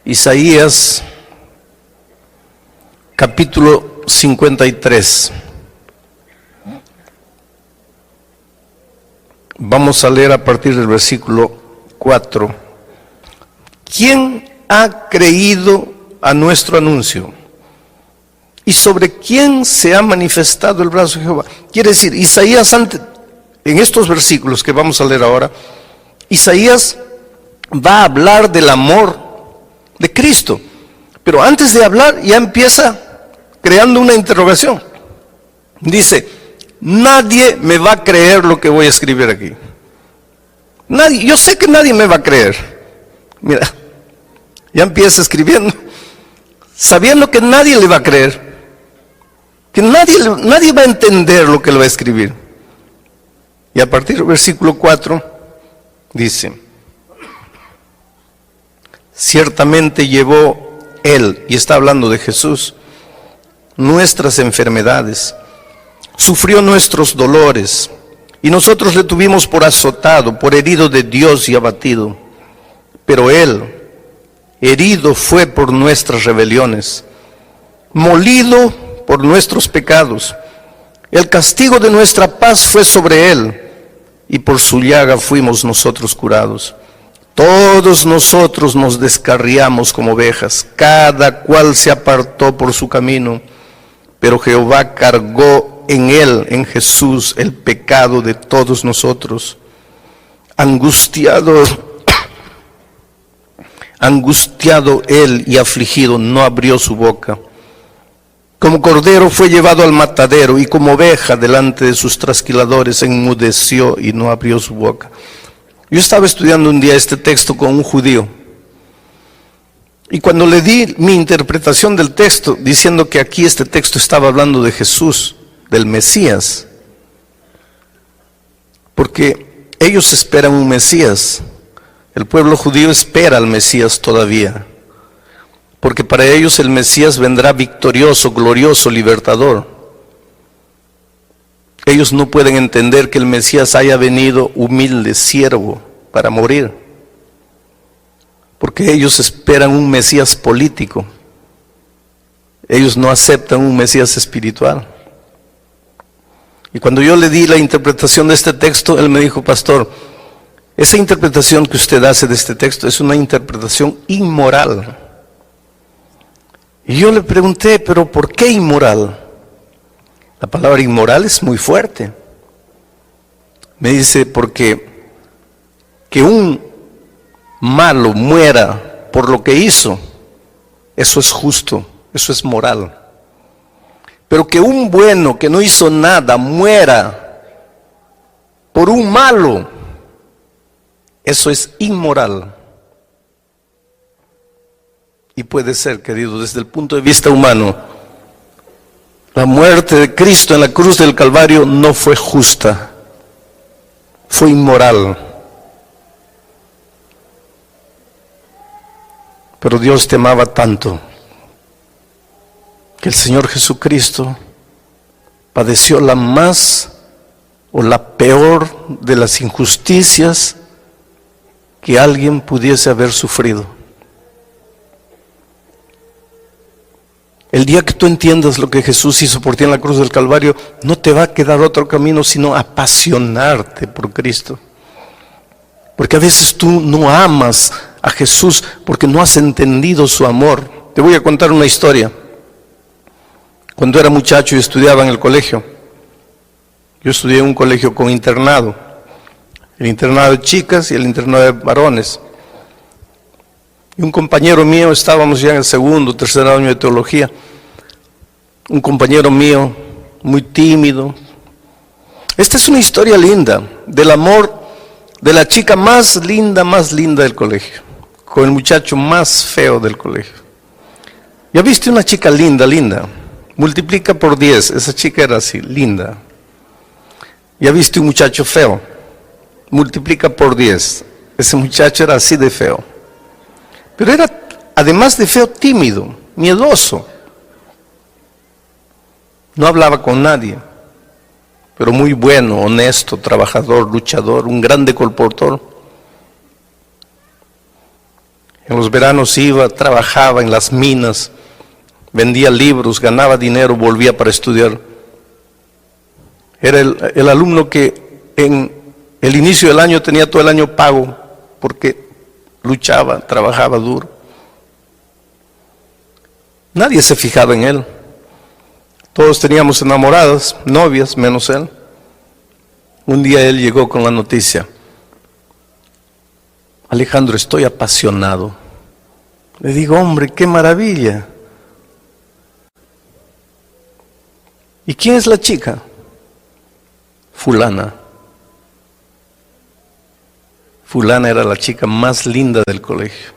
Isaías, capítulo 53. Vamos a leer a partir del versículo 4. ¿Quién ha creído a nuestro anuncio? ¿Y sobre quién se ha manifestado el brazo de Jehová? Quiere decir, Isaías, en estos versículos que vamos a leer ahora, Isaías va a hablar del amor de Cristo. Pero antes de hablar, ya empieza creando una interrogación. Dice, nadie me va a creer lo que voy a escribir aquí. Nadie, yo sé que nadie me va a creer. Mira, ya empieza escribiendo, sabiendo que nadie le va a creer, que nadie va a entender lo que le va a escribir. Y a partir del versículo 4 dice, ciertamente llevó Él, y está hablando de Jesús, nuestras enfermedades, sufrió nuestros dolores, y nosotros le tuvimos por azotado, por herido de Dios y abatido. Pero Él, herido fue por nuestras rebeliones, molido por nuestros pecados. El castigo de nuestra paz fue sobre Él, y por su llaga fuimos nosotros curados. Todos nosotros nos descarriamos como ovejas, cada cual se apartó por su camino, pero Jehová cargó en Él, en Jesús, el pecado de todos nosotros. Angustiado Él y afligido, no abrió su boca. Como cordero fue llevado al matadero, y como oveja delante de sus trasquiladores enmudeció y no abrió su boca. Yo estaba estudiando un día este texto con un judío, y cuando le di mi interpretación del texto, diciendo que aquí este texto estaba hablando de Jesús, del Mesías, porque ellos esperan un Mesías, el pueblo judío espera al Mesías todavía, porque para ellos el Mesías vendrá victorioso, glorioso, libertador. Ellos no pueden entender que el Mesías haya venido humilde, siervo, para morir, porque ellos esperan un Mesías político. Ellos no aceptan un Mesías espiritual. Y cuando yo le di la interpretación de este texto, él me dijo, pastor, esa interpretación que usted hace de este texto es una interpretación inmoral. Y yo le pregunté, pero ¿por qué inmoral? La palabra inmoral es muy fuerte. Me dice, porque que un malo muera por lo que hizo, eso es justo, eso es moral. Pero que un bueno que no hizo nada muera por un malo, eso es inmoral. Y puede ser, querido, desde el punto de vista humano, la muerte de Cristo en la cruz del Calvario no fue justa, fue inmoral. Pero Dios te amaba tanto que el Señor Jesucristo padeció la más o la peor de las injusticias que alguien pudiese haber sufrido. El día que tú entiendas lo que Jesús hizo por ti en la cruz del Calvario, no te va a quedar otro camino sino apasionarte por Cristo. Porque a veces tú no amas a Jesús porque no has entendido su amor. Te voy a contar una historia. Cuando era muchacho y estudiaba en el colegio, yo estudié en un colegio con internado, el internado de chicas y el internado de varones. Y un compañero mío, estábamos ya en el segundo, tercer año de teología, un compañero mío, muy tímido. Esta es una historia linda, del amor de la chica más linda del colegio, con el muchacho más feo del colegio. ¿Ya viste una chica linda? Multiplica por 10, esa chica era así, linda. ¿Ya viste un muchacho feo? Multiplica por 10, ese muchacho era así de feo. Pero era, además de feo, tímido, miedoso. No hablaba con nadie, pero muy bueno, honesto, trabajador, luchador, un grande colportor. En los veranos iba, trabajaba en las minas, vendía libros, ganaba dinero, volvía para estudiar. Era el alumno que en el inicio del año tenía todo el año pago, porque luchaba, trabajaba duro. Nadie se fijaba en él. Todos teníamos enamoradas, novias, menos él. Un día él llegó con la noticia: Alejandro, estoy apasionado. Le digo, hombre, qué maravilla. ¿Y quién es la chica? Fulana. Fulana era la chica más linda del colegio.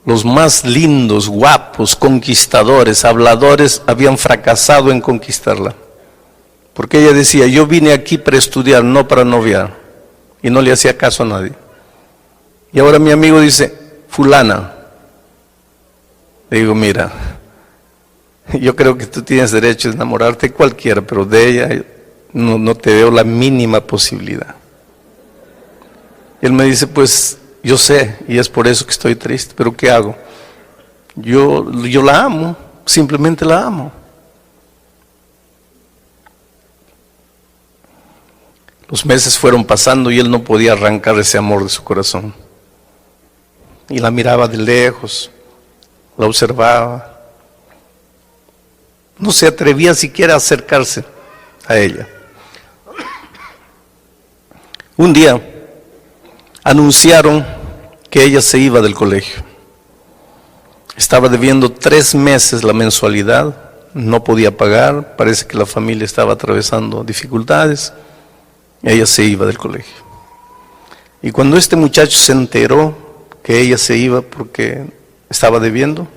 Los más lindos, guapos, conquistadores, habladores habían fracasado en conquistarla. Porque ella decía, yo vine aquí para estudiar, no para noviar. Y no le hacía caso a nadie. Y ahora mi amigo dice, fulana. Le digo, mira, yo creo que tú tienes derecho a enamorarte de cualquiera, pero de ella no te veo la mínima posibilidad. Y él me dice, pues yo sé, y es por eso que estoy triste, pero ¿qué hago? Yo la amo, simplemente la amo. Los meses fueron pasando y él no podía arrancar ese amor de su corazón. Y la miraba de lejos, la observaba. No se atrevía siquiera a acercarse a ella. Un día anunciaron que ella se iba del colegio. Estaba debiendo 3 meses la mensualidad, no podía pagar, parece que la familia estaba atravesando dificultades. Ella se iba del colegio. Y cuando este muchacho se enteró que ella se iba porque estaba debiendo,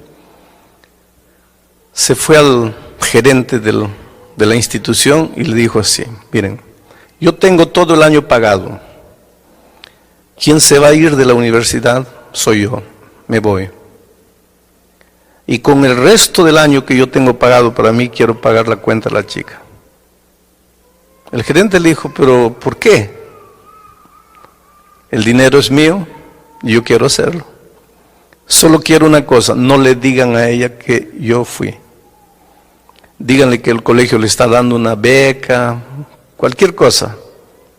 se fue al gerente de la institución y le dijo así, miren, yo tengo todo el año pagado. ¿Quién se va a ir de la universidad? Soy yo, me voy. Y con el resto del año que yo tengo pagado para mí, quiero pagar la cuenta a la chica. El gerente le dijo, pero ¿por qué? El dinero es mío y yo quiero hacerlo. Solo quiero una cosa, no le digan a ella que yo fui. Díganle que el colegio le está dando una beca, cualquier cosa,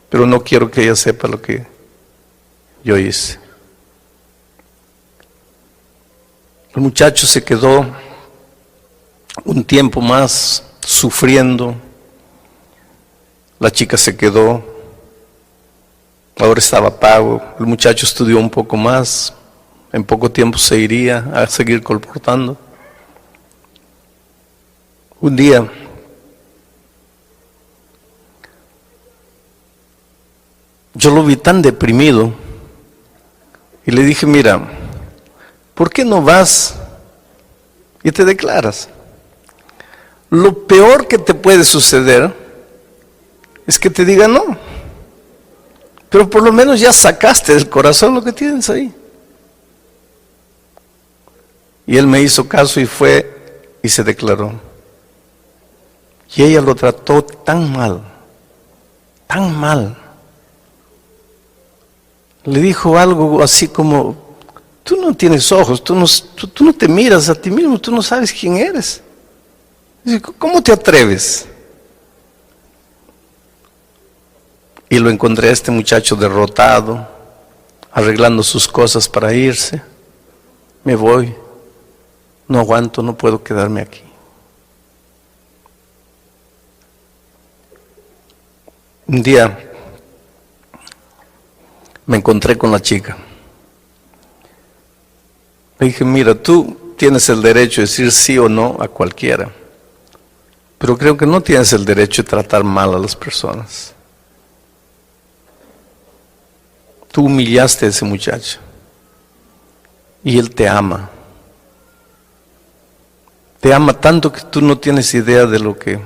pero no quiero que ella sepa lo que yo hice. El muchacho se quedó un tiempo más sufriendo. La chica se quedó, ahora estaba pago. El muchacho estudió un poco más, en poco tiempo se iría a seguir colportando. Un día yo lo vi tan deprimido y le dije, mira, ¿por qué no vas y te declaras? Lo peor que te puede suceder es que te digan no, pero por lo menos ya sacaste del corazón lo que tienes ahí. Y él me hizo caso y fue y se declaró. Y ella lo trató tan mal, tan mal. Le dijo algo así como, tú no tienes ojos, tú no te miras a ti mismo, tú no sabes quién eres. Dice, ¿cómo te atreves? Y lo encontré a este muchacho derrotado, arreglando sus cosas para irse. Me voy, no aguanto, no puedo quedarme aquí. Un día me encontré con la chica. Le dije, mira, tú tienes el derecho de decir sí o no a cualquiera, pero creo que no tienes el derecho de tratar mal a las personas. Tú humillaste a ese muchacho y él te ama. Te ama tanto que tú no tienes idea de lo que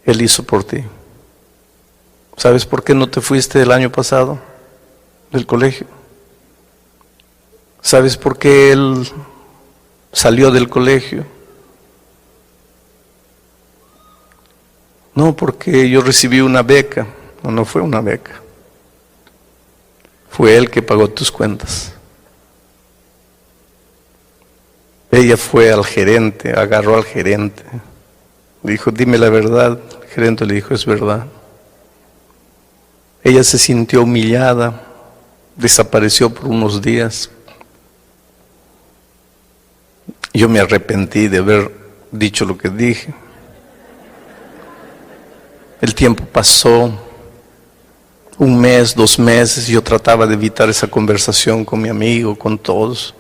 él hizo por ti. ¿Sabes por qué no te fuiste el año pasado del colegio? ¿Sabes por qué él salió del colegio? No, porque yo recibí una beca. No fue una beca. fue él que pagó tus cuentas. Ella fue al gerente, agarró al gerente, dijo, dime la verdad. El gerente le dijo, es verdad. Ella se sintió humillada, desapareció por unos días. Yo me arrepentí de haber dicho lo que dije. El tiempo pasó, 1 mes, 2 meses, yo trataba de evitar esa conversación con mi amigo, con todos.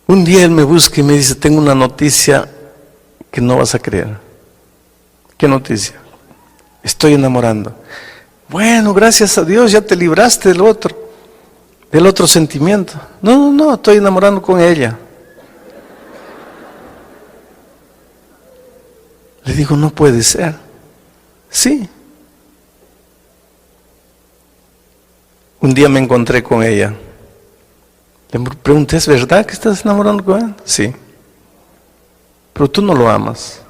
Un día él me busca y me dice, tengo una noticia que no vas a creer. ¿Qué noticia? Estoy enamorando. Bueno, gracias a Dios, ya te libraste del otro sentimiento. No, estoy enamorando con ella. Le digo, no puede ser. Sí. Un día me encontré con ella. Le pregunté, ¿es verdad que estás enamorando con él? Sí. Pero tú no lo amas.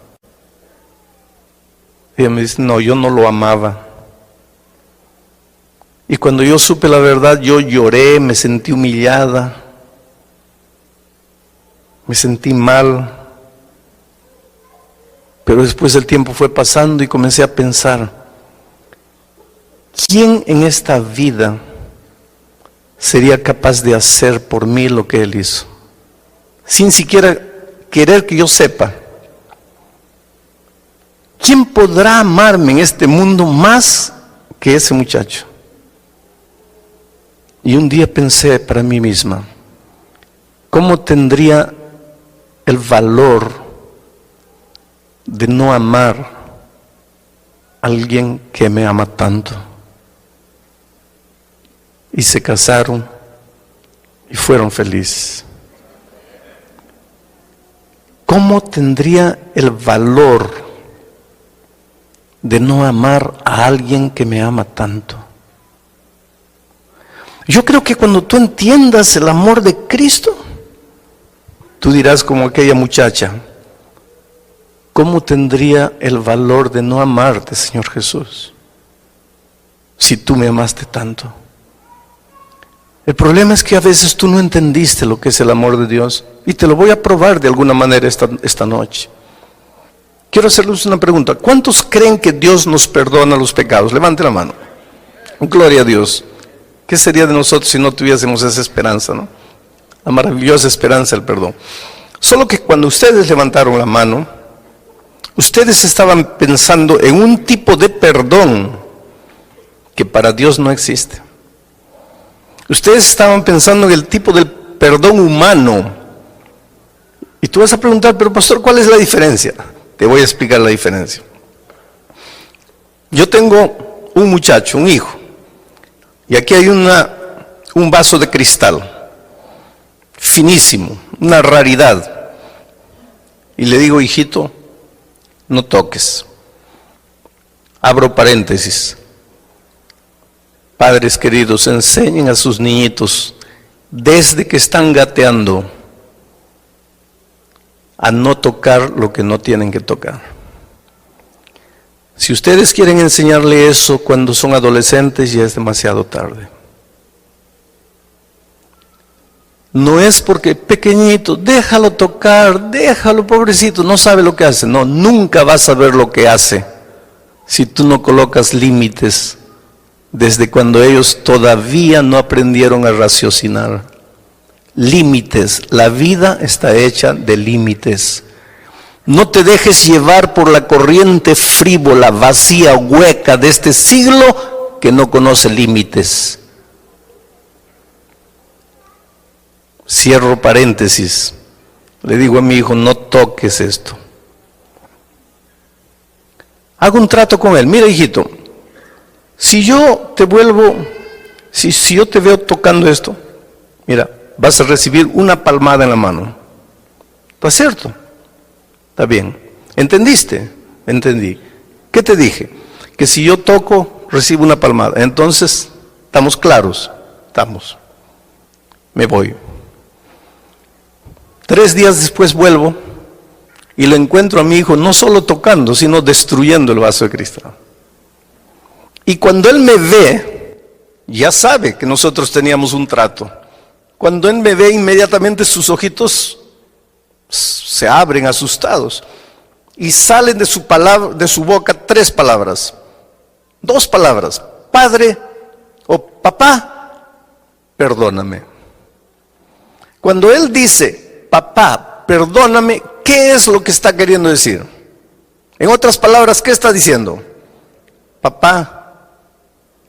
Ella me dice, no, yo no lo amaba. Y cuando yo supe la verdad, yo lloré, me sentí humillada, me sentí mal. Pero después el tiempo fue pasando y comencé a pensar, ¿quién en esta vida sería capaz de hacer por mí lo que él hizo? Sin siquiera querer que yo sepa. ¿Quién podrá amarme en este mundo más que ese muchacho? Y un día pensé para mí misma, ¿cómo tendría el valor de no amar a alguien que me ama tanto? Y se casaron y fueron felices. ¿Cómo tendría el valor de no amar a alguien que me ama tanto? Yo creo que cuando tú entiendas el amor de Cristo, tú dirás como aquella muchacha, ¿cómo tendría el valor de no amarte, Señor Jesús, si tú me amaste tanto? El problema es que a veces tú no entendiste lo que es el amor de Dios, y te lo voy a probar de alguna manera esta noche. Quiero hacerles una pregunta. ¿Cuántos creen que Dios nos perdona los pecados? Levante la mano. Gloria a Dios. ¿Qué sería de nosotros si no tuviésemos esa esperanza, no? La maravillosa esperanza del perdón. Solo que cuando ustedes levantaron la mano, ustedes estaban pensando en un tipo de perdón que para Dios no existe. Ustedes estaban pensando en el tipo del perdón humano. Y tú vas a preguntar, pero pastor, ¿cuál es la diferencia? Te voy a explicar la diferencia. Yo tengo un muchacho, un hijo, y aquí hay un vaso de cristal, finísimo, una raridad. Y le digo, hijito, no toques. Abro paréntesis. Padres queridos, enseñen a sus niñitos desde que están gateando a no tocar lo que no tienen que tocar. Si ustedes quieren enseñarle eso cuando son adolescentes, ya es demasiado tarde. No es porque pequeñito, déjalo tocar, déjalo, pobrecito, no sabe lo que hace. No, nunca vas a ver lo que hace si tú no colocas límites desde cuando ellos todavía no aprendieron a raciocinar. Límites, la vida está hecha de límites. No te dejes llevar por la corriente frívola, vacía, hueca de este siglo que no conoce límites. Cierro paréntesis. Le digo a mi hijo, no toques esto. Hago un trato con él. Mira, hijito, si yo te veo tocando esto, mira, vas a recibir una palmada en la mano. ¿Está cierto? Está bien. ¿Entendiste? Entendí. ¿Qué te dije? Que si yo toco, recibo una palmada. Entonces, ¿estamos claros? Estamos. Me voy. 3 días después vuelvo y lo encuentro a mi hijo no solo tocando, sino destruyendo el vaso de cristal. Y cuando él me ve, ya sabe que nosotros teníamos un trato. Cuando Él me ve, inmediatamente sus ojitos se abren asustados y salen de su boca 3 palabras, 2 palabras: Padre o Papá, perdóname. Cuando Él dice Papá, perdóname, ¿qué es lo que está queriendo decir? En otras palabras, ¿qué está diciendo? Papá,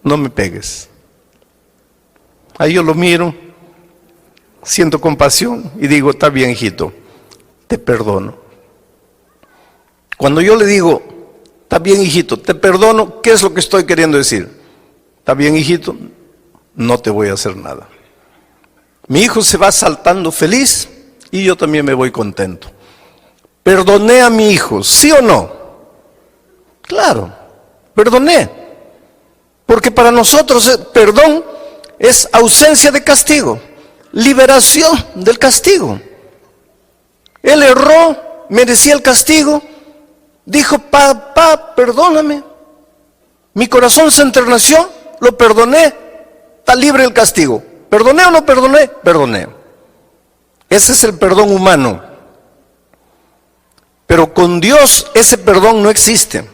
no me pegues. Ahí yo lo miro, siento compasión y digo: está bien, hijito, te perdono. Cuando yo le digo: está bien, hijito, te perdono, ¿qué es lo que estoy queriendo decir? Está bien, hijito, no te voy a hacer nada. Mi hijo se va saltando feliz y yo también me voy contento. ¿Perdoné a mi hijo, sí o no? Claro, perdoné. Porque para nosotros perdón es ausencia de castigo, liberación del castigo. Él erró, merecía el castigo, dijo: papá, perdóname. Mi corazón se enterneció, lo perdoné, está libre del castigo. ¿Perdoné o no perdoné? Perdoné. Ese es el perdón humano. Pero con Dios ese perdón no existe.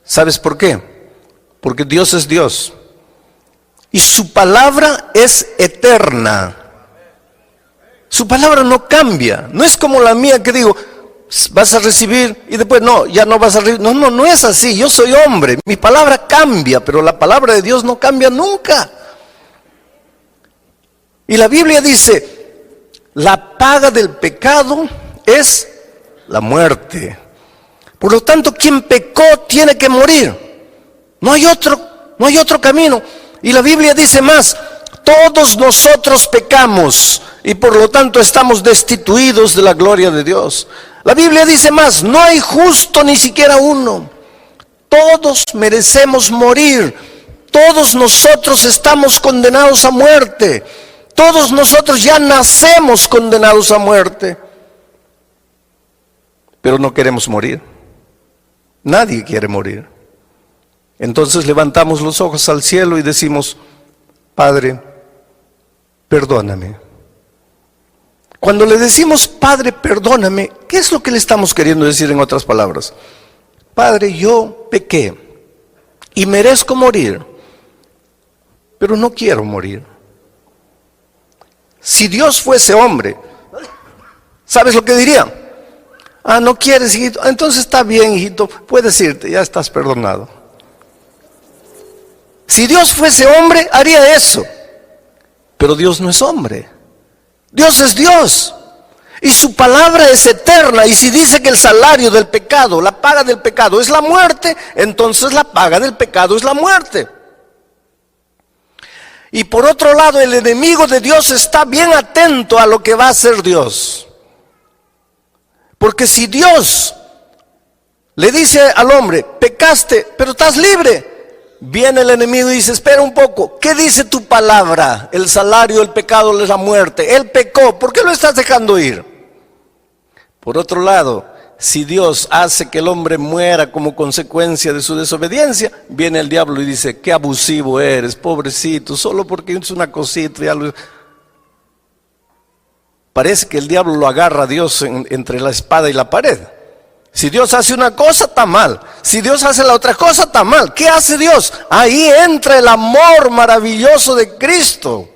¿Sabes por qué? Porque Dios es Dios. Y su palabra es eterna. Su palabra no cambia. No es como la mía que digo: vas a recibir y después no, ya no vas a recibir. No es así. Yo soy hombre. Mi palabra cambia, pero la palabra de Dios no cambia nunca. Y la Biblia dice: la paga del pecado es la muerte. Por lo tanto, quien pecó tiene que morir. No hay otro camino. Y la Biblia dice más: todos nosotros pecamos y por lo tanto estamos destituidos de la gloria de Dios. La Biblia dice más: no hay justo ni siquiera uno. Todos merecemos morir. Todos nosotros estamos condenados a muerte. Todos nosotros ya nacemos condenados a muerte. Pero no queremos morir. Nadie quiere morir. Entonces levantamos los ojos al cielo y decimos: Padre, perdóname. Cuando le decimos Padre, perdóname, ¿qué es lo que le estamos queriendo decir en otras palabras? Padre, yo pequé y merezco morir, pero no quiero morir. Si Dios fuese hombre, ¿sabes lo que diría? No quieres, hijito. Entonces está bien, hijito, puedes irte, ya estás perdonado. Si Dios fuese hombre, haría eso. Pero Dios no es hombre. Dios es Dios. Y su palabra es eterna. Y si dice que el salario del pecado, la paga del pecado es la muerte, entonces la paga del pecado es la muerte. Y por otro lado, el enemigo de Dios está bien atento a lo que va a hacer Dios. Porque si Dios le dice al hombre: pecaste, pero estás libre, viene el enemigo y dice: espera un poco, ¿qué dice tu palabra? El salario del pecado es la muerte. Él pecó, ¿por qué lo estás dejando ir? Por otro lado, si Dios hace que el hombre muera como consecuencia de su desobediencia, viene el diablo y dice: qué abusivo eres, pobrecito, solo porque es una cosita. Parece que el diablo lo agarra a Dios entre la espada y la pared. Si Dios hace una cosa, está mal. Si Dios hace la otra cosa, está mal. ¿Qué hace Dios? Ahí entra el amor maravilloso de Cristo.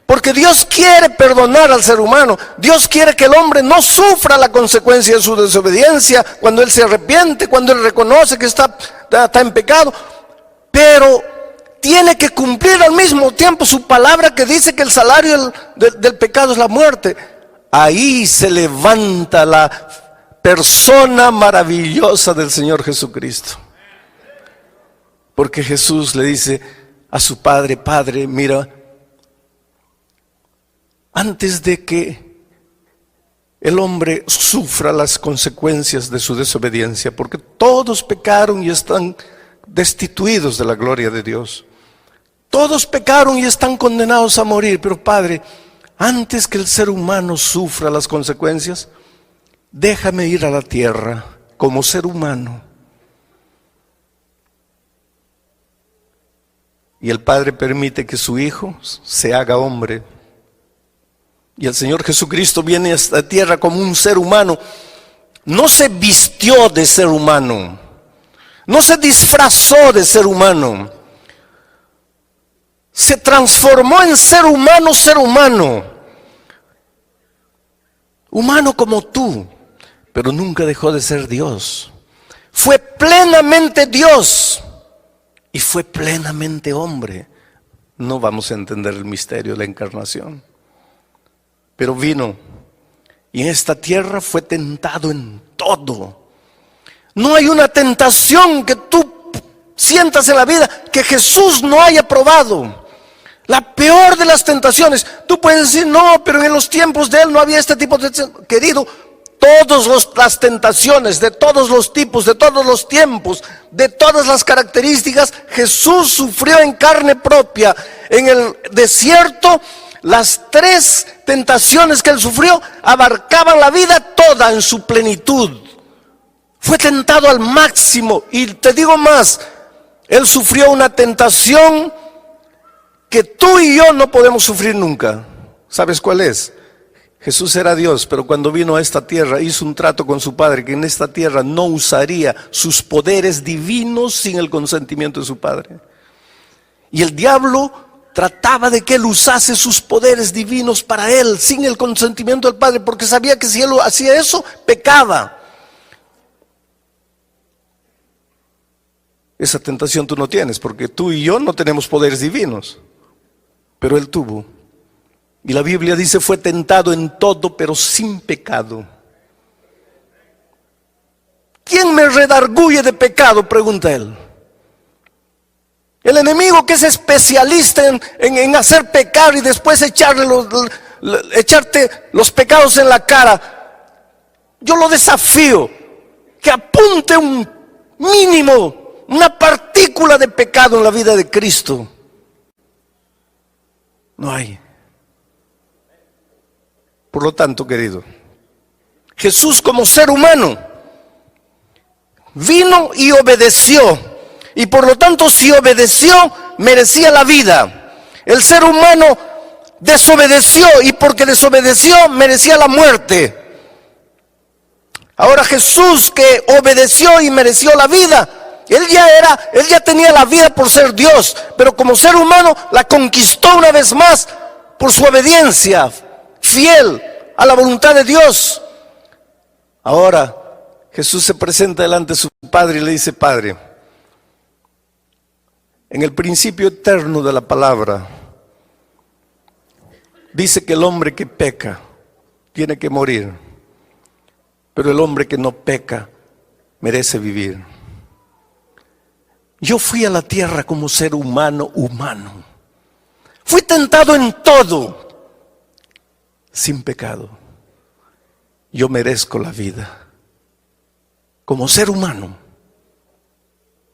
Porque Dios quiere perdonar al ser humano. Dios quiere que el hombre no sufra la consecuencia de su desobediencia cuando él se arrepiente, cuando él reconoce que está en pecado. Pero tiene que cumplir al mismo tiempo su palabra que dice que el salario del pecado es la muerte. Ahí se levanta la persona maravillosa del Señor Jesucristo. Porque Jesús le dice a su Padre: Padre, mira, antes de que el hombre sufra las consecuencias de su desobediencia, porque todos pecaron y están destituidos de la gloria de Dios. Todos pecaron y están condenados a morir. Pero Padre, antes que el ser humano sufra las consecuencias, déjame ir a la tierra como ser humano. Y el Padre permite que su Hijo se haga hombre. Y el Señor Jesucristo viene a esta tierra como un ser humano. No se vistió de ser humano. No se disfrazó de ser humano. Se transformó en ser humano, ser humano. Humano como tú, pero nunca dejó de ser Dios. Fue plenamente Dios y fue plenamente hombre. No vamos a entender el misterio de la encarnación. Pero vino y en esta tierra fue tentado en todo. No hay una tentación que tú sientas en la vida que Jesús no haya probado. La peor de las tentaciones. Tú puedes decir, no, pero en los tiempos de Él no había este tipo de tentación. Querido, todas las tentaciones, de todos los tipos, de todos los tiempos, de todas las características, Jesús sufrió en carne propia. En el desierto, las 3 tentaciones que Él sufrió abarcaban la vida toda en su plenitud. Fue tentado al máximo. Y te digo más, Él sufrió una tentación que tú y yo no podemos sufrir nunca. ¿Sabes cuál es? Jesús era Dios, pero cuando vino a esta tierra hizo un trato con su Padre, que en esta tierra no usaría sus poderes divinos sin el consentimiento de su Padre. Y el diablo trataba de que Él usase sus poderes divinos para Él, sin el consentimiento del Padre, porque sabía que si Él hacía eso, pecaba. Esa tentación tú no tienes, porque tú y yo no tenemos poderes divinos, pero Él tuvo. Y la Biblia dice, fue tentado en todo, pero sin pecado. ¿Quién me redarguye de pecado?, pregunta Él. El enemigo, que es especialista en hacer pecar y después echarte los pecados en la cara. Yo lo desafío, que apunte un mínimo, una partícula de pecado en la vida de Cristo. No hay. Por lo tanto, querido, Jesús como ser humano vino y obedeció. Y por lo tanto, si obedeció, merecía la vida. El ser humano desobedeció, y porque desobedeció, merecía la muerte. Ahora Jesús, que obedeció y mereció la vida, él ya tenía la vida por ser Dios, pero como ser humano la conquistó una vez más por su obediencia fiel a la voluntad de Dios. Ahora Jesús se presenta delante de su Padre y le dice: Padre, en el principio eterno de la palabra dice que el hombre que peca tiene que morir, pero el hombre que no peca merece vivir. Yo fui a la tierra como ser humano. Fui tentado en todo, sin pecado. Yo merezco la vida como ser humano,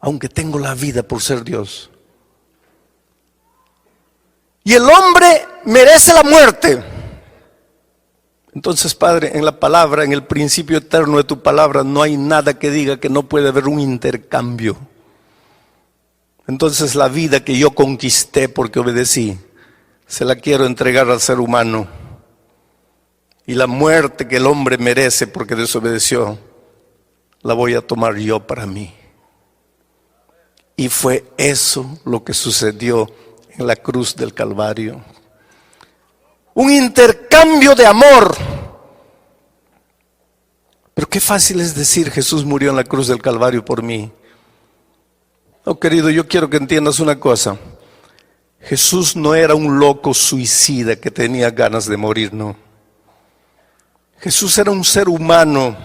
aunque tengo la vida por ser Dios. Y el hombre merece la muerte. Entonces, Padre, en la palabra, en el principio eterno de tu palabra, no hay nada que diga que no puede haber un intercambio. Entonces la vida que yo conquisté porque obedecí, se la quiero entregar al ser humano. Y la muerte que el hombre merece porque desobedeció, la voy a tomar yo para mí. Y fue eso lo que sucedió en la cruz del Calvario. Un intercambio de amor. Pero qué fácil es decir: Jesús murió en la cruz del Calvario por mí. Oh, querido, yo quiero que entiendas una cosa. Jesús no era un loco suicida que tenía ganas de morir, no. Jesús era un ser humano,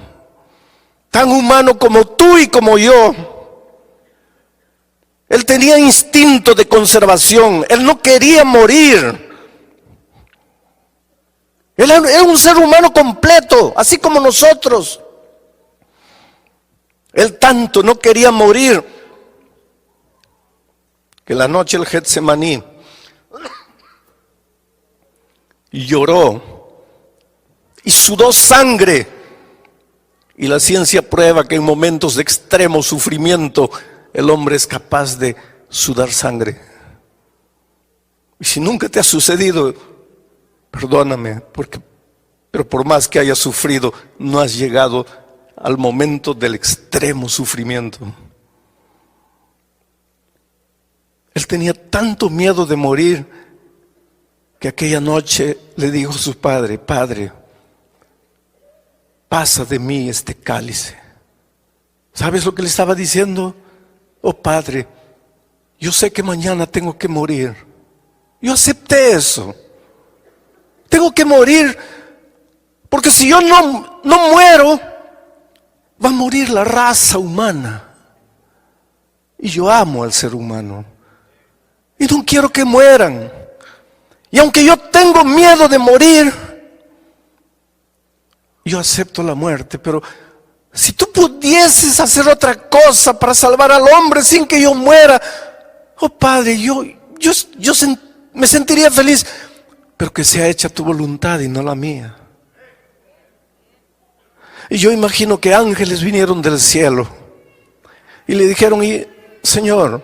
tan humano como tú y como yo. Él tenía instinto de conservación, Él no quería morir. Él era un ser humano completo, así como nosotros. Él tanto no quería morir, que la noche del Getsemaní lloró y sudó sangre. Y la ciencia prueba que en momentos de extremo sufrimiento el hombre es capaz de sudar sangre. Y si nunca te ha sucedido, perdóname, pero por más que hayas sufrido, no has llegado al momento del extremo sufrimiento. Él tenía tanto miedo de morir que aquella noche le dijo a su padre: Padre, pasa de mí este cálice. ¿Sabes lo que le estaba diciendo? Oh Padre, yo sé que mañana tengo que morir. Yo acepté eso. Tengo que morir, porque si yo no muero, va a morir la raza humana. Y yo amo al ser humano. Y no quiero que mueran. Y aunque yo tengo miedo de morir, yo acepto la muerte. Pero si tú pudieses hacer otra cosa para salvar al hombre sin que yo muera, oh Padre, yo me sentiría feliz, pero que sea hecha tu voluntad y no la mía. Y yo imagino que ángeles vinieron del cielo y le dijeron: Señor,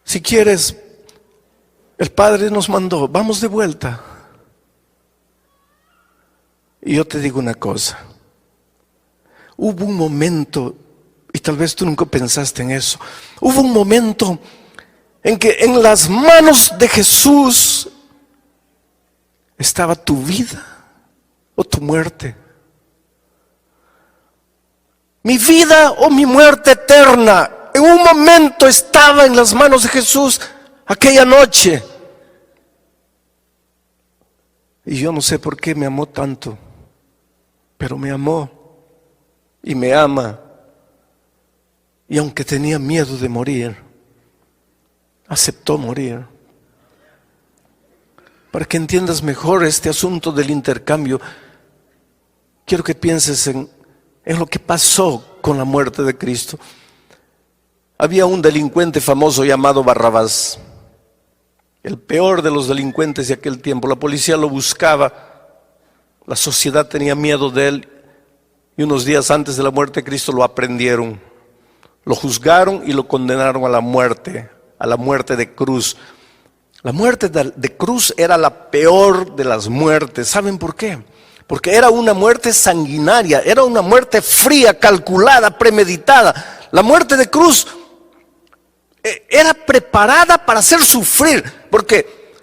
si quieres, el Padre nos mandó, vamos de vuelta. Y yo te digo una cosa: hubo un momento, y tal vez tú nunca pensaste en eso, hubo un momento en que en las manos de Jesús estaba tu vida o tu muerte. Mi vida o mi muerte eterna en un momento estaba en las manos de Jesús aquella noche. Y yo no sé por qué me amó tanto, pero me amó y me ama. Y aunque tenía miedo de morir, aceptó morir. Para que entiendas mejor este asunto del intercambio, quiero que pienses en lo que pasó con la muerte de Cristo. Había un delincuente famoso llamado Barrabás, el peor de los delincuentes de aquel tiempo. La policía lo buscaba, la sociedad tenía miedo de él, y unos días antes de la muerte de Cristo lo aprendieron, lo juzgaron y lo condenaron a la muerte de cruz. La muerte de cruz era la peor de las muertes. ¿Saben por qué? Porque era una muerte sanguinaria, era una muerte fría, calculada, premeditada. La muerte de cruz era preparada para hacer sufrir, porque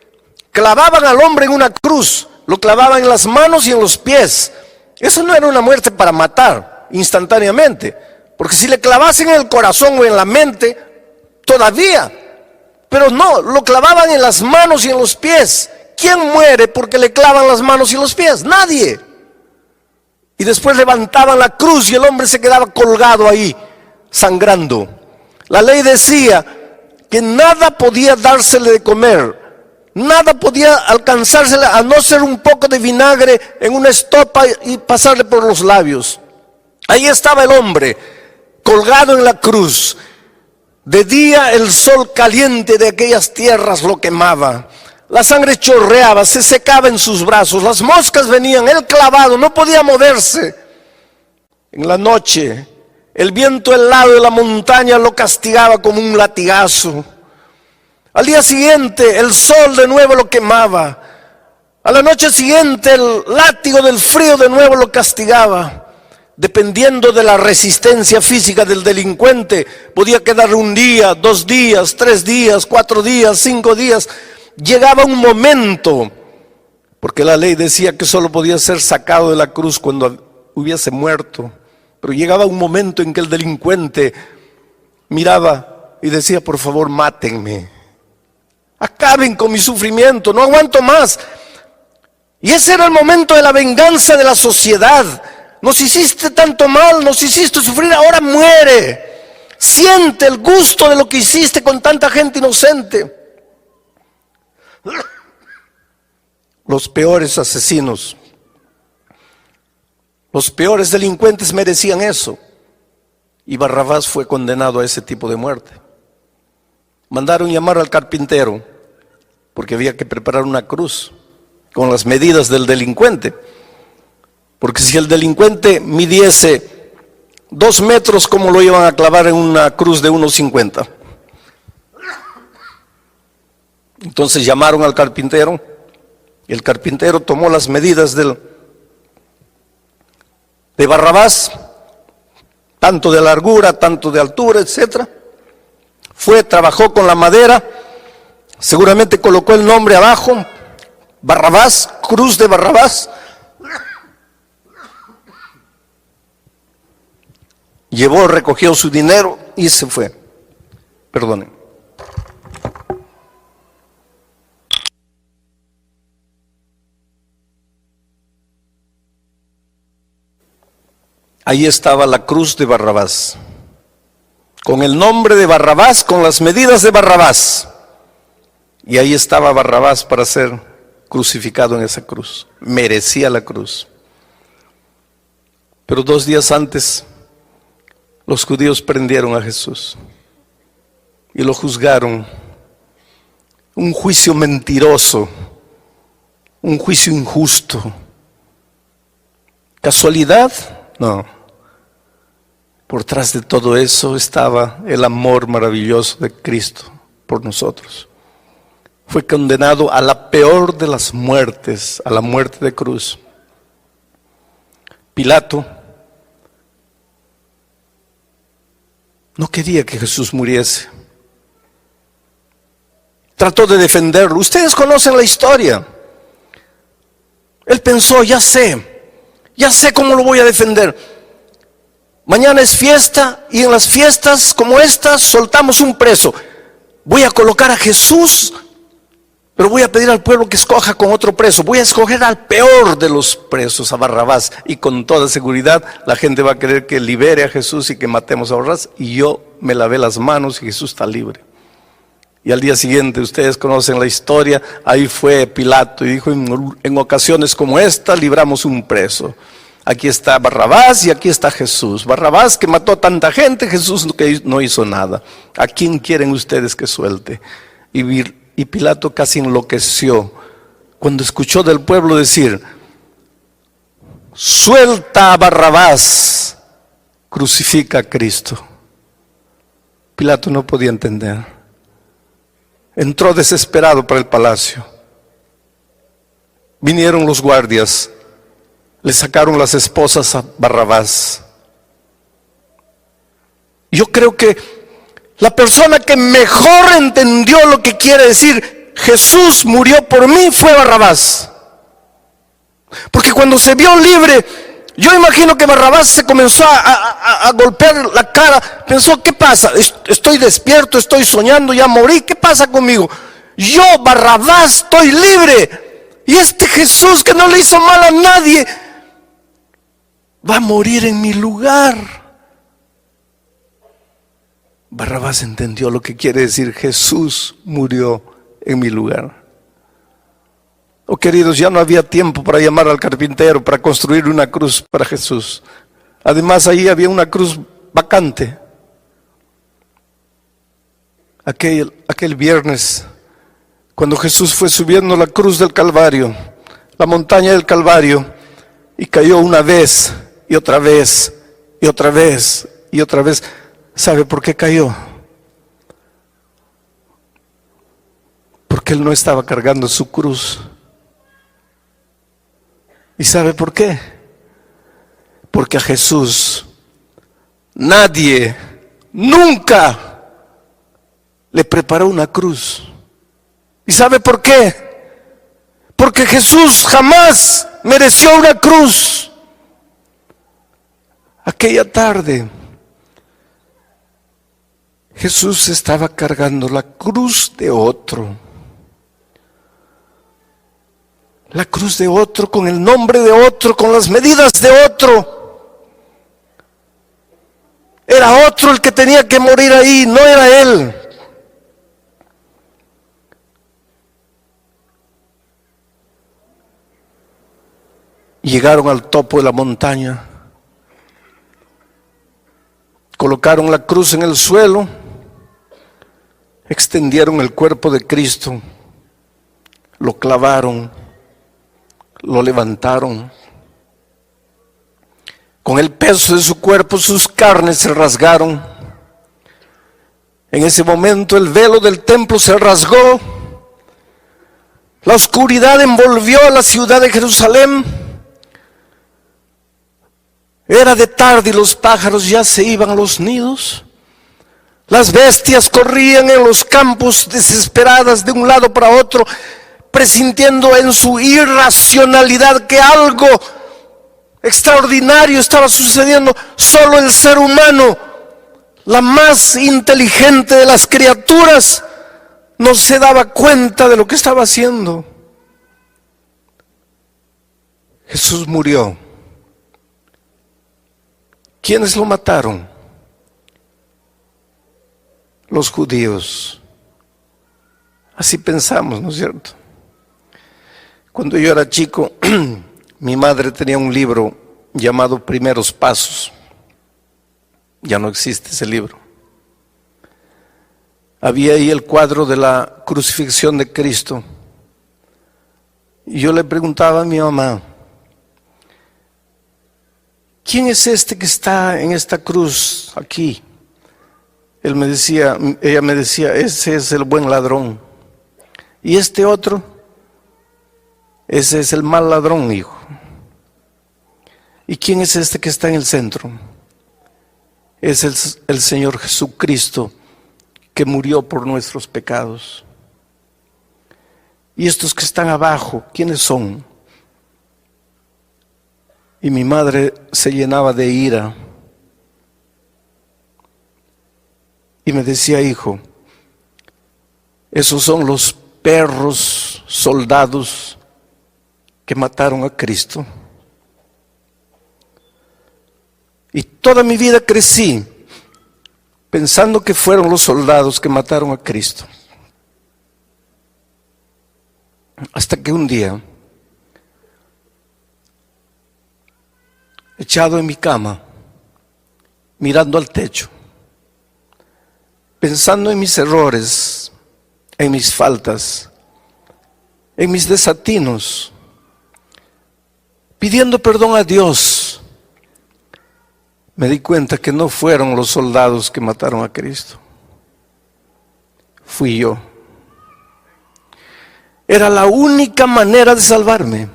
clavaban al hombre en una cruz, lo clavaban en las manos y en los pies. Eso no era una muerte para matar instantáneamente, porque si le clavasen en el corazón o en la mente, todavía. Pero no, lo clavaban en las manos y en los pies. ¿Quién muere porque le clavan las manos y los pies? Nadie. Y después levantaban la cruz y el hombre se quedaba colgado ahí, sangrando. La ley decía que nada podía dársele de comer, nada podía alcanzársele a no ser un poco de vinagre en una estopa y pasarle por los labios. Ahí estaba el hombre, colgado en la cruz. De día el sol caliente de aquellas tierras lo quemaba. La sangre chorreaba, se secaba en sus brazos. Las moscas venían, él clavado, no podía moverse. En la noche, el viento helado de la montaña lo castigaba como un latigazo. Al día siguiente, el sol de nuevo lo quemaba. A la noche siguiente, el látigo del frío de nuevo lo castigaba. Dependiendo de la resistencia física del delincuente, podía quedar un día, 2 días, 3 días, 4 días, 5 días. Llegaba un momento, porque la ley decía que solo podía ser sacado de la cruz cuando hubiese muerto, pero llegaba un momento en que el delincuente miraba y decía: por favor, mátenme, acaben con mi sufrimiento, no aguanto más. Y ese era el momento de la venganza de la sociedad. Nos hiciste tanto mal, nos hiciste sufrir, ahora muere. Siente el gusto de lo que hiciste con tanta gente inocente. Los peores asesinos, los peores delincuentes merecían eso. Y Barrabás fue condenado a ese tipo de muerte. Mandaron llamar al carpintero, porque había que preparar una cruz con las medidas del delincuente. Porque si el delincuente midiese 2 metros, ¿cómo lo iban a clavar en una cruz de 1,50? Entonces llamaron al carpintero, y el carpintero tomó las medidas de Barrabás, tanto de largura, tanto de altura, etcétera. Fue, trabajó con la madera, seguramente colocó el nombre abajo, Barrabás, cruz de Barrabás. Llevó, recogió su dinero y se fue. Perdonen. Ahí estaba la cruz de Barrabás, con el nombre de Barrabás, con las medidas de Barrabás. Y ahí estaba Barrabás para ser crucificado en esa cruz. Merecía la cruz. Pero 2 días antes, los judíos prendieron a Jesús y lo juzgaron. Un juicio mentiroso, un juicio injusto. ¿Casualidad? No. Por tras de todo eso estaba el amor maravilloso de Cristo por nosotros. Fue condenado a la peor de las muertes, a la muerte de cruz. Pilato no quería que Jesús muriese. Trató de defenderlo. Ustedes conocen la historia. Él pensó, ya sé cómo lo voy a defender. Mañana es fiesta y en las fiestas como esta soltamos un preso. Voy a colocar a Jesús, pero voy a pedir al pueblo que escoja con otro preso. Voy a escoger al peor de los presos, a Barrabás, y con toda seguridad la gente va a querer que libere a Jesús y que matemos a Barrabás, y yo me lavé las manos y Jesús está libre. Y al día siguiente, ustedes conocen la historia, ahí fue Pilato y dijo, en ocasiones como esta libramos un preso. Aquí está Barrabás y aquí está Jesús. Barrabás que mató a tanta gente, Jesús que no hizo nada. ¿A quién quieren ustedes que suelte? Y Pilato casi enloqueció cuando escuchó del pueblo decir, suelta a Barrabás, crucifica a Cristo. Pilato no podía entender. Entró desesperado para el palacio. Vinieron los guardias, le sacaron las esposas a Barrabás. Yo creo que la persona que mejor entendió lo que quiere decir Jesús murió por mí fue Barrabás. Porque cuando se vio libre, yo imagino que Barrabás se comenzó a golpear la cara. Pensó, ¿qué pasa? Estoy despierto, estoy soñando, ya morí. ¿Qué pasa conmigo? Yo, Barrabás, estoy libre. Y este Jesús que no le hizo mal a nadie va a morir en mi lugar. Barrabás entendió lo que quiere decir Jesús murió en mi lugar. Oh queridos, ya no había tiempo para llamar al carpintero para construir una cruz para Jesús. Además ahí había una cruz vacante. Aquel viernes, cuando Jesús fue subiendo la cruz del Calvario, la montaña del Calvario, y cayó una vez y otra vez y otra vez y otra vez. ¿Sabe por qué cayó? Porque él no estaba cargando su cruz. ¿Y sabe por qué? Porque a Jesús nadie, nunca le preparó una cruz. ¿Y sabe por qué? Porque Jesús jamás mereció una cruz. Aquella tarde, Jesús estaba cargando la cruz de otro. La cruz de otro, con el nombre de otro, con las medidas de otro. Era otro el que tenía que morir ahí, no era él. Llegaron al topo de la montaña, colocaron la cruz en el suelo, extendieron el cuerpo de Cristo, lo clavaron, lo levantaron. Con el peso de su cuerpo, sus carnes se rasgaron. En ese momento el velo del templo se rasgó La oscuridad envolvió a la ciudad de Jerusalén. Era de tarde y los pájaros ya se iban a los nidos. Las bestias corrían en los campos desesperadas de un lado para otro, presintiendo en su irracionalidad que algo extraordinario estaba sucediendo. Solo el ser humano, la más inteligente de las criaturas, no se daba cuenta de lo que estaba haciendo. Jesús murió. ¿Quiénes lo mataron? Los judíos. Así pensamos, ¿no es cierto? Cuando yo era chico, mi madre tenía un libro llamado Primeros Pasos. Ya no existe ese libro. Había ahí el cuadro de la crucifixión de Cristo. Y yo le preguntaba a mi mamá, ¿quién es este que está en esta cruz aquí? Ella me decía, ese es el buen ladrón. Y este otro, ese es el mal ladrón, hijo. ¿Y quién es este que está en el centro? Es el Señor Jesucristo, que murió por nuestros pecados. Y estos que están abajo, ¿quiénes son? Y mi madre se llenaba de ira y me decía, hijo, esos son los perros soldados que mataron a Cristo. Y toda mi vida crecí pensando que fueron los soldados que mataron a Cristo. Hasta que un día, echado en mi cama, mirando al techo, pensando en mis errores, en mis faltas, en mis desatinos, pidiendo perdón a Dios, me di cuenta que no fueron los soldados que mataron a Cristo. Fui yo. Era la única manera de salvarme.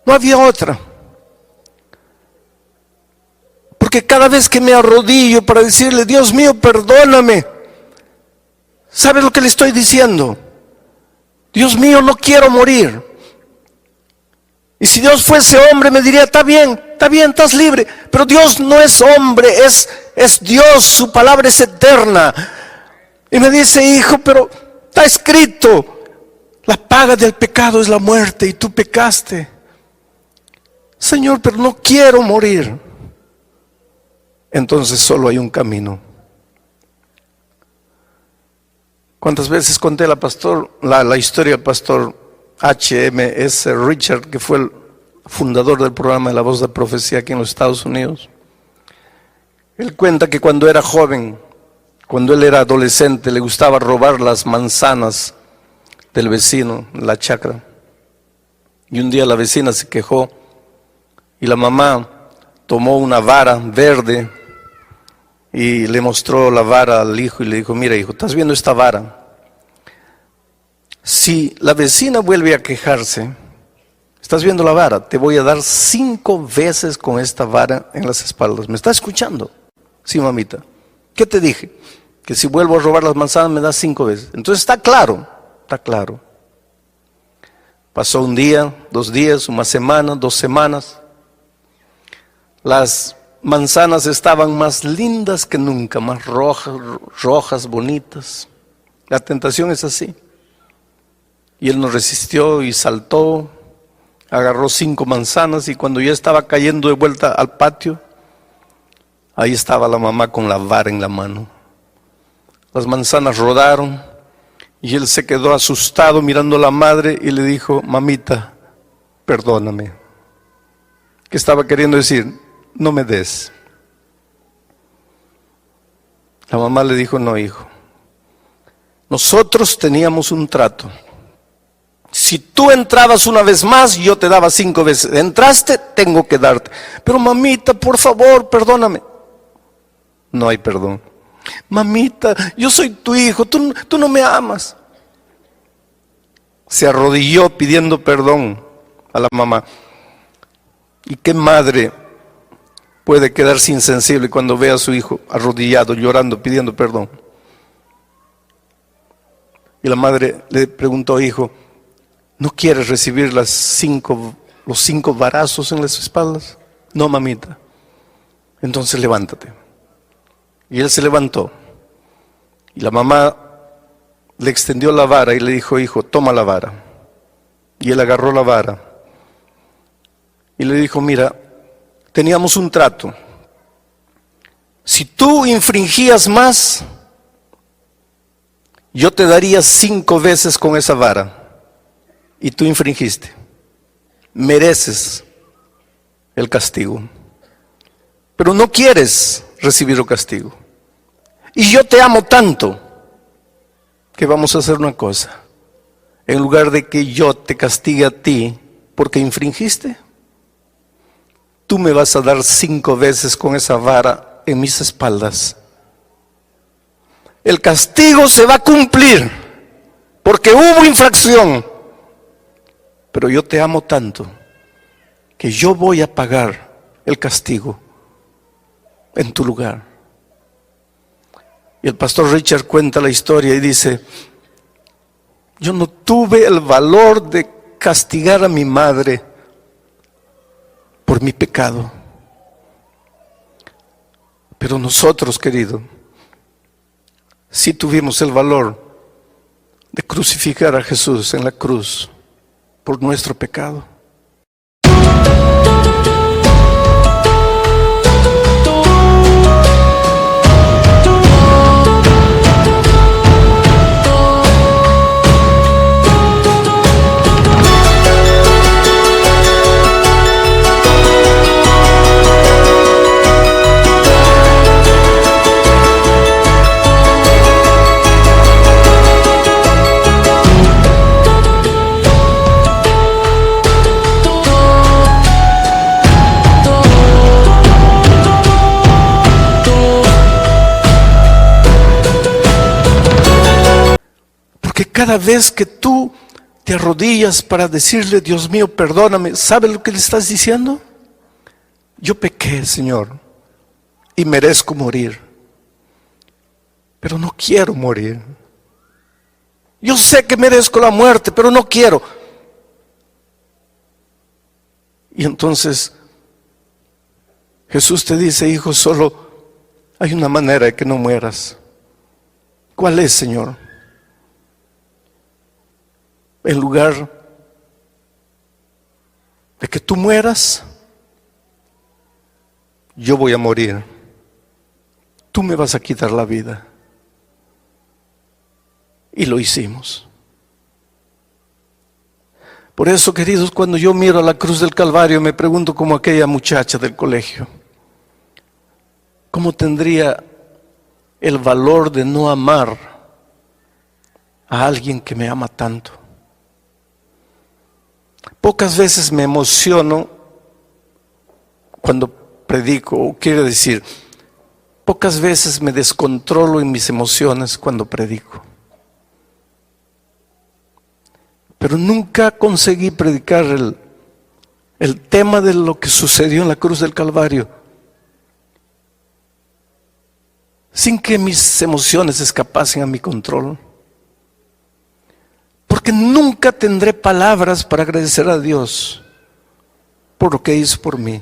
No había otra. Porque cada vez que me arrodillo para decirle, Dios mío, perdóname, ¿sabe lo que le estoy diciendo? Dios mío, no quiero morir. Y si Dios fuese hombre me diría, está bien, estás libre. Pero Dios no es hombre, es Dios, su palabra es eterna. Y me dice, hijo, pero está escrito, la paga del pecado es la muerte y tú pecaste. Señor, pero no quiero morir. Entonces solo hay un camino. ¿Cuántas veces conté la historia del pastor H.M.S. Richard, que fue el fundador del programa de La Voz de Profecía aquí en los Estados Unidos? Él cuenta que cuando era joven, cuando él era adolescente, le gustaba robar las manzanas del vecino, la chacra. Y un día la vecina se quejó y la mamá tomó una vara verde y le mostró la vara al hijo y le dijo, mira hijo, ¿estás viendo esta vara? Si la vecina vuelve a quejarse, ¿estás viendo la vara? Te voy a dar 5 veces con esta vara en las espaldas. ¿Me estás escuchando? Sí, mamita. ¿Qué te dije? Que si vuelvo a robar las manzanas me das 5 veces. Entonces está claro, está claro. Pasó un día, 2 días, una semana, 2 semanas. Las manzanas estaban más lindas que nunca, más rojas, bonitas. La tentación es así. Y él no resistió y saltó, agarró 5 manzanas y cuando ya estaba cayendo de vuelta al patio, ahí estaba la mamá con la vara en la mano. Las manzanas rodaron y él se quedó asustado mirando a la madre y le dijo, mamita, perdóname. ¿Qué estaba queriendo decir? No me des. La mamá le dijo, no hijo, nosotros teníamos un trato. Si tú entrabas una vez más, yo te daba 5 veces. Entraste, tengo que darte. Pero mamita, por favor, perdóname. No hay perdón. Mamita, yo soy tu hijo, tú no me amas. se arrodilló pidiendo perdón a la mamá. ¿Y qué madre puede quedarse insensible cuando ve a su hijo arrodillado, llorando, pidiendo perdón? Y la madre le preguntó, hijo, ¿no quieres recibir los 5 varazos en las espaldas? No, mamita. Entonces levántate. Y él se levantó. Y la mamá le extendió la vara y le dijo, hijo, toma la vara. Y él agarró la vara. Y le dijo, mira, teníamos un trato. Si tú infringías más, yo te daría 5 veces con esa vara. Y tú infringiste. Mereces el castigo. Pero no quieres recibir el castigo. Y yo te amo tanto que vamos a hacer una cosa. En lugar de que yo te castigue a ti porque infringiste, tú me vas a dar 5 veces con esa vara en mis espaldas. El castigo se va a cumplir porque hubo infracción. Pero yo te amo tanto que yo voy a pagar el castigo en tu lugar. Y el pastor Richard cuenta la historia y dice, yo no tuve el valor de castigar a mi madre por mi pecado. Pero nosotros, querido, sí tuvimos el valor de crucificar a Jesús en la cruz por nuestro pecado. Que cada vez que tú te arrodillas para decirle, Dios mío, perdóname, ¿sabes lo que le estás diciendo? Yo pequé, Señor, y merezco morir, pero no quiero morir. Yo sé que merezco la muerte, pero no quiero. Y entonces Jesús te dice, hijo, solo hay una manera de que no mueras. ¿Cuál es, Señor? En lugar de que tú mueras, yo voy a morir. Tú me vas a quitar la vida. Y lo hicimos. Por eso, queridos, cuando yo miro a la cruz del Calvario, me pregunto como aquella muchacha del colegio, ¿cómo tendría el valor de no amar a alguien que me ama tanto? Pocas veces me emociono cuando predico, o quiero decir, pocas veces me descontrolo en mis emociones cuando predico. Pero nunca conseguí predicar el tema de lo que sucedió en la cruz del Calvario sin que mis emociones escapasen a mi control. Porque nunca tendré palabras para agradecer a Dios por lo que hizo por mí.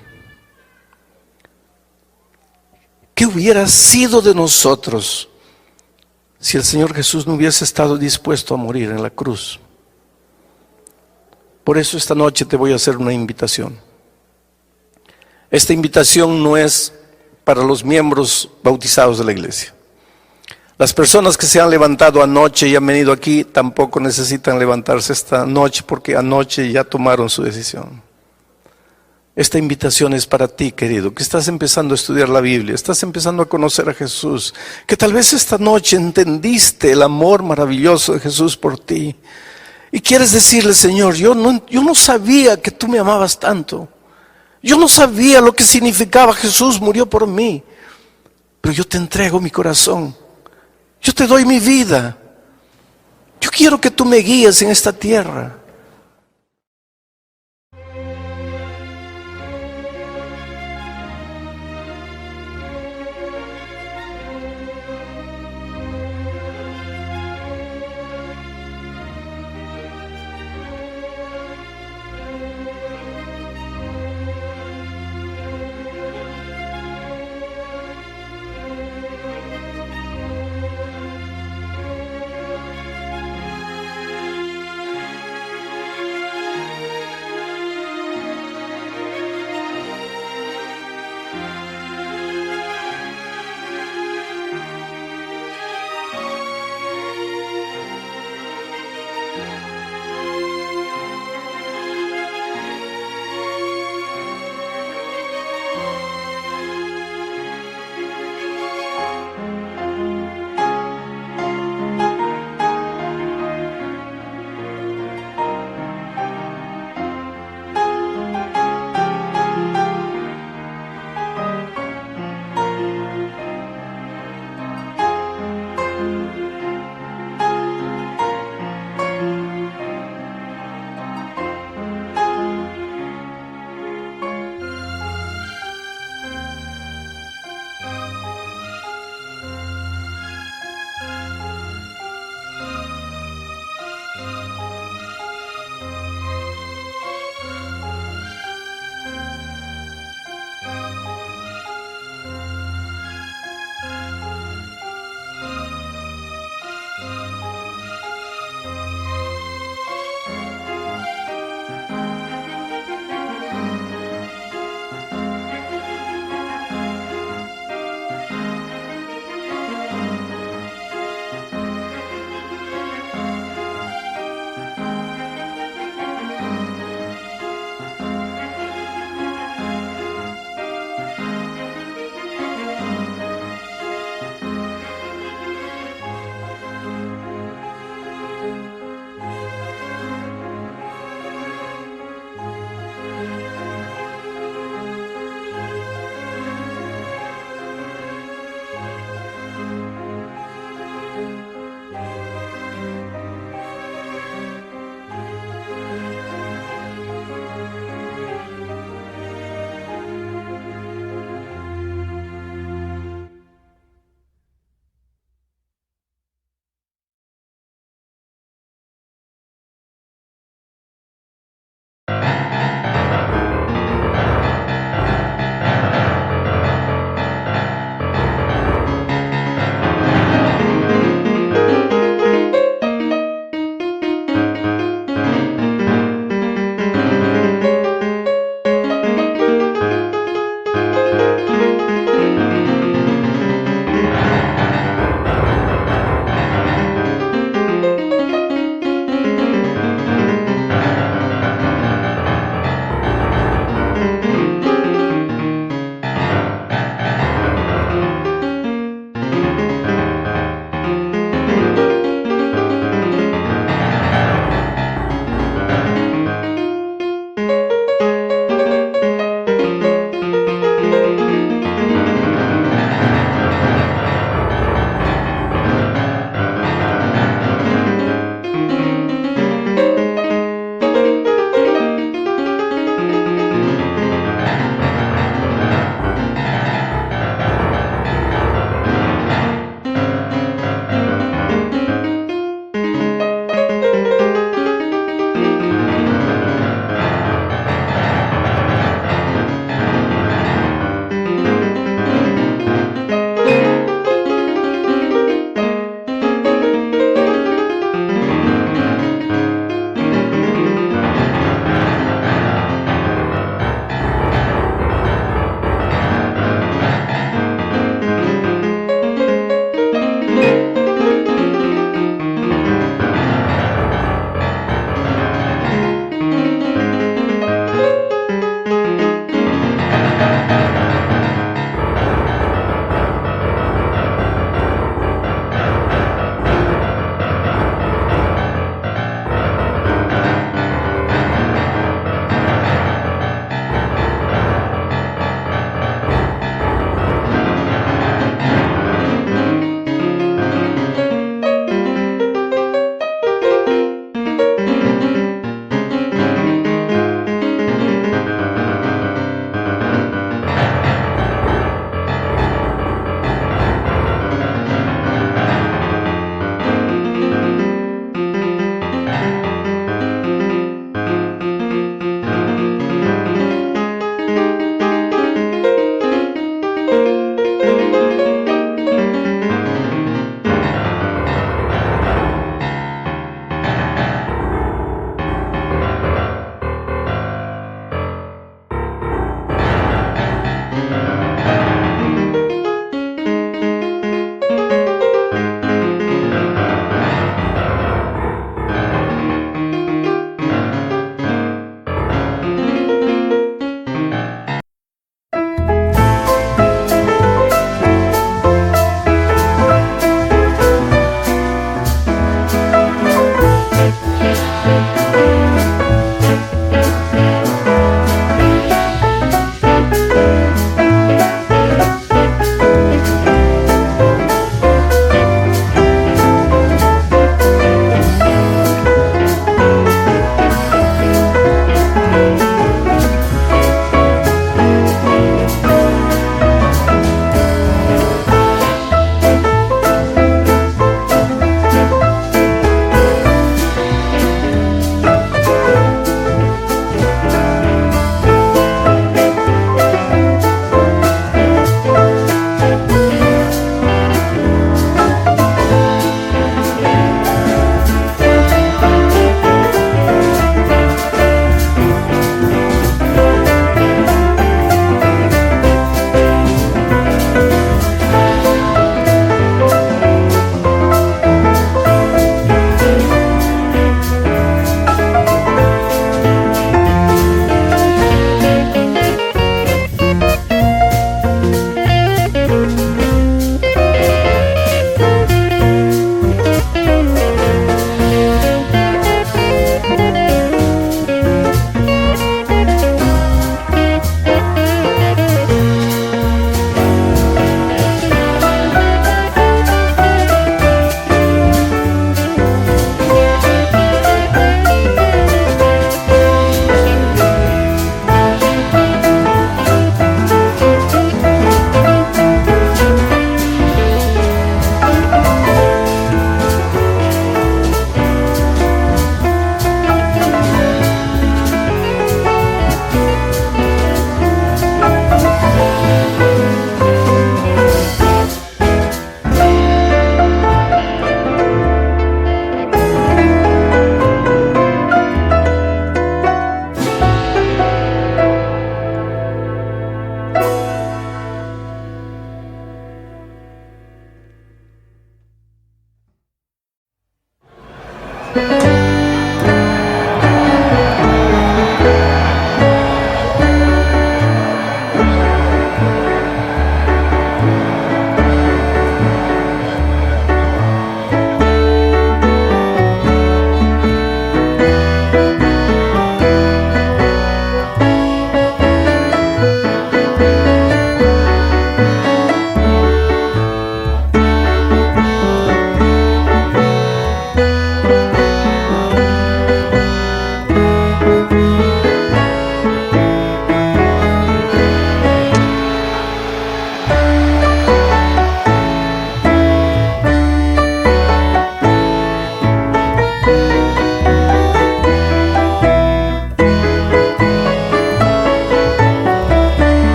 ¿Qué hubiera sido de nosotros si el Señor Jesús no hubiese estado dispuesto a morir en la cruz? Por eso esta noche te voy a hacer una invitación. Esta invitación no es para los miembros bautizados de la iglesia. Las personas que se han levantado anoche y han venido aquí tampoco necesitan levantarse esta noche porque anoche ya tomaron su decisión. Esta invitación es para ti, querido, que estás empezando a estudiar la Biblia, estás empezando a conocer a Jesús, que tal vez esta noche entendiste el amor maravilloso de Jesús por ti y quieres decirle, Señor, yo no sabía que tú me amabas tanto, yo no sabía lo que significaba Jesús murió por mí, pero yo te entrego mi corazón. Yo te doy mi vida. Yo quiero que tú me guíes en esta tierra.